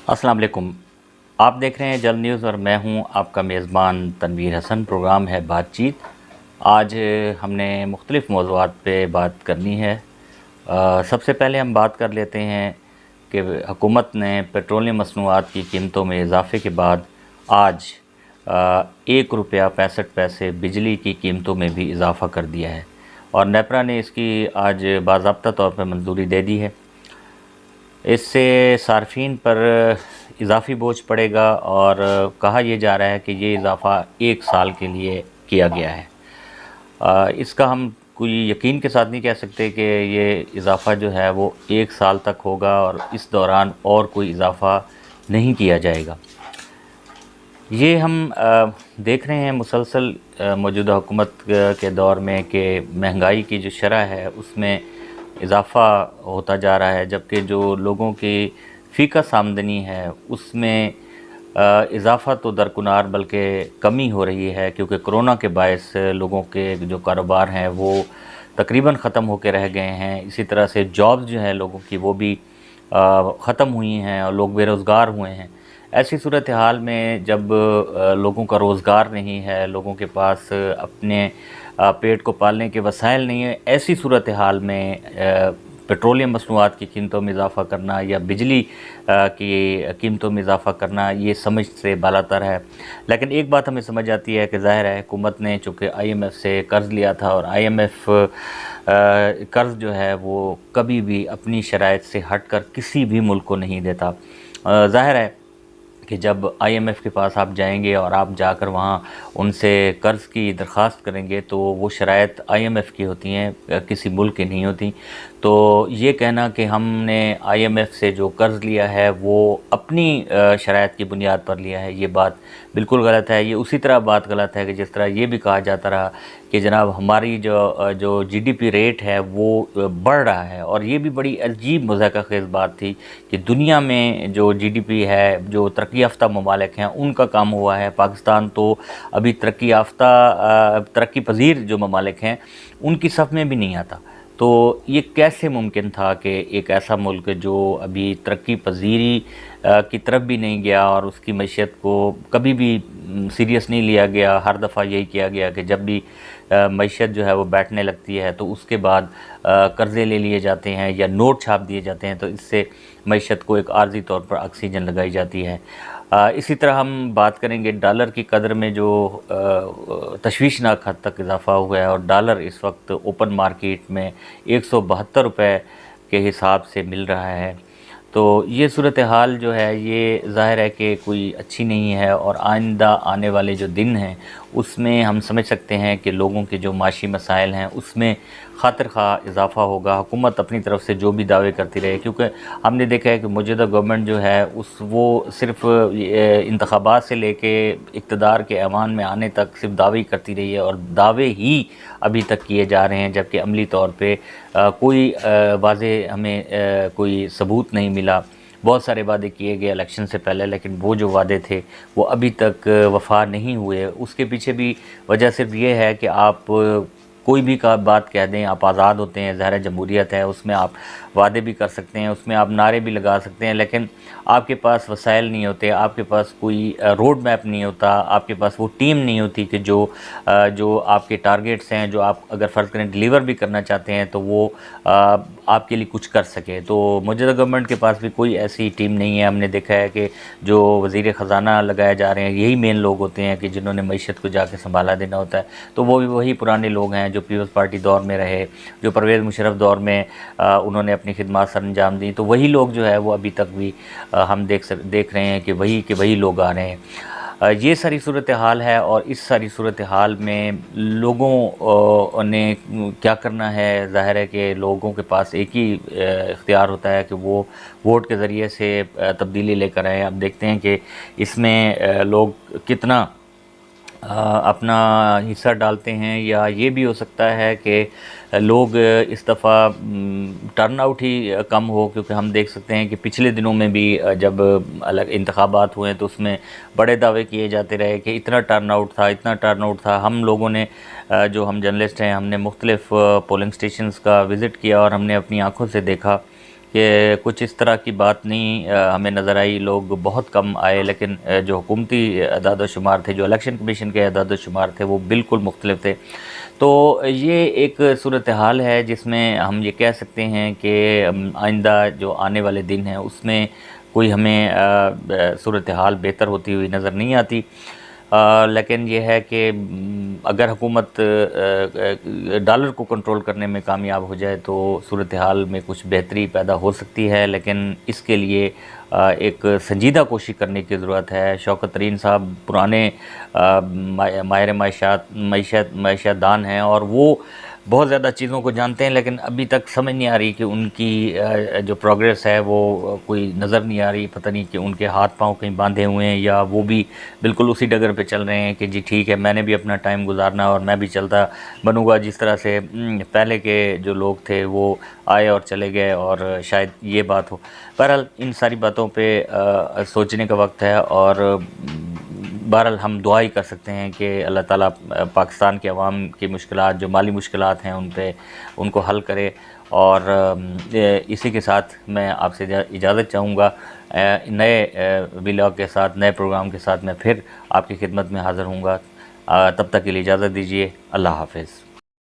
अस्सलाम वालेकुम। आप देख रहे हैं जल न्यूज़ और मैं हूं आपका मेज़बान तनवीर हसन। प्रोग्राम है बातचीत। आज हमने मुख्तलिफ़ मौज़ूआत पे बात करनी है। सबसे पहले हम बात कर लेते हैं कि हुकूमत ने पेट्रोलियम मसनूआत की कीमतों में इजाफ़े के बाद आज 1 रुपया 65 पैसे बिजली की कीमतों में भी इजाफ़ा कर दिया है और नेपरा ने इसकी आज बाज़ाब्ता तौर पर मंजूरी दे दी है। इससे सार्फिन पर इजाफ़ी बोझ पड़ेगा और कहा यह जा रहा है कि ये इजाफ़ा 1 साल के लिए किया गया है। इसका हम कोई यकीन के साथ नहीं कह सकते कि ये इजाफ़ा जो है वो 1 साल तक होगा और इस दौरान और कोई इजाफ़ा नहीं किया जाएगा। ये हम देख रहे हैं मुसलसल मौजूदा हुकूमत के दौर में कि महंगाई की जो शरह है उसमें इजाफ़ा होता जा रहा है, जबकि जो लोगों की फ़ीकस आमदनी है उसमें इजाफ़ा तो दरकिनार बल्कि कमी हो रही है, क्योंकि कोरोना के बायस लोगों के जो कारोबार हैं वो तकरीबन ख़त्म होकर रह गए हैं। इसी तरह से जॉब्स जो हैं लोगों की वो भी ख़त्म हुई हैं और लोग बेरोज़गार हुए हैं। ऐसी सूरत हाल में जब लोगों का रोज़गार नहीं है, लोगों के पास अपने पेट को पालने के वसाइल नहीं है, ऐसी सूरत हाल में पेट्रोलियम मसनूआत की कीमतों में इजाफ़ा करना या बिजली की कीमतों में इजाफ़ा करना ये समझ से बालातर है। लेकिन एक बात हमें समझ आती है कि ज़ाहिर है हुकूमत ने चूँकि IMF से कर्ज़ लिया था और IMF कर्ज़ जो है वो कभी भी अपनी शराइत से हट कर किसी भी मुल्क को नहीं देता। ज़ाहिर है कि जब IMF के पास आप जाएंगे और आप जाकर वहाँ उनसे कर्ज़ की दरख्वास्त करेंगे तो वो शराइत IMF की होती हैं, किसी मुल्क की नहीं होती। तो ये कहना कि हमने IMF से जो कर्ज़ लिया है वो अपनी शराइत की बुनियाद पर लिया है, ये बात बिल्कुल गलत है। ये उसी तरह बात गलत है कि जिस तरह ये भी कहा जाता रहा कि जनाब हमारी जो GDP रेट है वो बढ़ रहा है। और ये भी बड़ी अजीब मज़ाक़खेज़ बात थी कि दुनिया में जो GDP है, जो तरक्की याफ्ता ममालिक हैं उनका काम हुआ है, पाकिस्तान तो अभी तरक्की पजीर जो ममालिक हैं उनकी सफ़ में भी नहीं आता। तो ये कैसे मुमकिन था कि एक ऐसा मुल्क जो अभी तरक्की पजीरी की तरफ भी नहीं गया और उसकी मैशियत को कभी भी सीरियस नहीं लिया गया। हर दफ़ा यही किया गया कि जब भी मैशियत जो है वो बैठने लगती है तो उसके बाद कर्ज़े ले लिए जाते हैं या नोट छाप दिए जाते हैं, तो इससे मैशियत को एक आर्जी तौर पर ऑक्सीजन लगाई जाती है। इसी तरह हम बात करेंगे डॉलर की कदर में जो तशवीशनाक हद तक इजाफ़ा हुआ है और डॉलर इस वक्त ओपन मार्केट में 172 रुपये के हिसाब से मिल रहा है। तो ये सूरत हाल जो है ये ज़ाहिर है कि कोई अच्छी नहीं है और आइंदा आने वाले जो दिन हैं उसमें हम समझ सकते हैं कि लोगों के जो माशी मसाइल हैं उसमें खातिर खा इजाफ़ा होगा। हुकूमत अपनी तरफ से जो भी दावे करती रहे, क्योंकि हमने देखा है कि मौजूदा गवर्नमेंट जो है वो सिर्फ़ इंतखाबात से लेके इक़्तिदार के ऐवान में आने तक सिर्फ दावे ही करती रही है और दावे ही अभी तक किए जा रहे हैं, जबकि अमली तौर पे कोई वाज़ेह हमें कोई सबूत नहीं मिला। बहुत सारे वादे किए गए इलेक्शन से पहले, लेकिन वो जो वादे थे वो अभी तक वफ़ा नहीं हुए। उसके पीछे भी वजह सिर्फ ये है कि आप कोई भी का बात कह दें, आप आज़ाद होते हैं, ज़ाहिर जमहूरियत है, उसमें आप वादे भी कर सकते हैं, उसमें आप नारे भी लगा सकते हैं, लेकिन आपके पास वसाइल नहीं होते, आपके पास कोई रोड मैप नहीं होता, आपके पास वो टीम नहीं होती कि जो आपके टारगेट्स हैं, जो आप अगर फ़र्ज़ करें डिलीवर भी करना चाहते हैं तो वो आपके लिए कुछ कर सके। तो मौजूदा गवर्नमेंट के पास भी कोई ऐसी टीम नहीं है। हमने देखा है कि जो वज़ीर ख़जाना लगाए जा रहे हैं यही मेन लोग होते हैं कि जिन्होंने मईशत को जाके संभाला देना होता है। तो वो भी वही पुराने लोग हैं जो पीपल्स पार्टी दौर में रहे, जो परवेज़ मुशर्रफ दौर में उन्होंने अपनी खिदमत सर अंजाम दी। तो वही लोग जो है वो अभी तक भी हम देख रहे हैं कि वही लोग आ रहे हैं। ये सारी सूरत हाल है और इस सारी सूरत हाल में लोगों ने क्या करना है, ज़ाहिर है कि लोगों के पास एक ही इख्तियार होता है कि वो वोट के ज़रिए से तब्दीली लेकर आए। अब देखते हैं कि इसमें लोग कितना अपना हिस्सा डालते हैं, या ये भी हो सकता है कि लोग इस दफ़ा टर्न आउट ही कम हो, क्योंकि हम देख सकते हैं कि पिछले दिनों में भी जब अलग इंतखाबात हुए तो उसमें बड़े दावे किए जाते रहे कि इतना टर्न आउट था। हम लोगों ने जो हम जर्नलिस्ट हैं हमने मुख्तलिफ़ पोलिंग स्टेशंस का विज़िट किया और हमने अपनी आँखों से देखा کہ کچھ اس طرح کی بات نہیں ہمیں نظر آئی. لوگ بہت کم آئے، لیکن جو حکومتی اعداد و شمار تھے، جو الیکشن کمیشن کے اعداد و شمار تھے، وہ بالکل مختلف تھے. تو یہ ایک صورتحال ہے جس میں ہم یہ کہہ سکتے ہیں کہ آئندہ جو آنے والے دن ہیں اس میں کوئی ہمیں صورتحال بہتر ہوتی ہوئی نظر نہیں آتی. لیکن یہ ہے کہ اگر حکومت ڈالر کو کنٹرول کرنے میں کامیاب ہو جائے تو صورتحال میں کچھ بہتری پیدا ہو سکتی ہے، لیکن اس کے لیے ایک سنجیدہ کوشش کرنے کی ضرورت ہے. شوکت ترین صاحب پرانے ماہر معیشت دان ہیں اور وہ بہت زیادہ چیزوں کو جانتے ہیں، لیکن ابھی تک سمجھ نہیں آ رہی کہ ان کی جو پروگریس ہے وہ کوئی نظر نہیں آ رہی. پتہ نہیں کہ ان کے ہاتھ پاؤں کہیں باندھے ہوئے ہیں یا وہ بھی بالکل اسی ڈگر پہ چل رہے ہیں کہ جی ٹھیک ہے، میں نے بھی اپنا ٹائم گزارنا اور میں بھی چلتا بنوں گا جس طرح سے پہلے کے جو لوگ تھے وہ آئے اور چلے گئے، اور شاید یہ بات ہو. بہرحال ان ساری باتوں پہ سوچنے کا وقت ہے، اور بہرحال ہم دعا ہی کر سکتے ہیں کہ اللہ تعالیٰ پاکستان کے عوام کی مشکلات، جو مالی مشکلات ہیں، ان کو حل کرے. اور اسی کے ساتھ میں آپ سے اجازت چاہوں گا. نئے ولاگ کے ساتھ، نئے پروگرام کے ساتھ میں پھر آپ کی خدمت میں حاضر ہوں گا. تب تک کے لیے اجازت دیجیے. اللہ حافظ.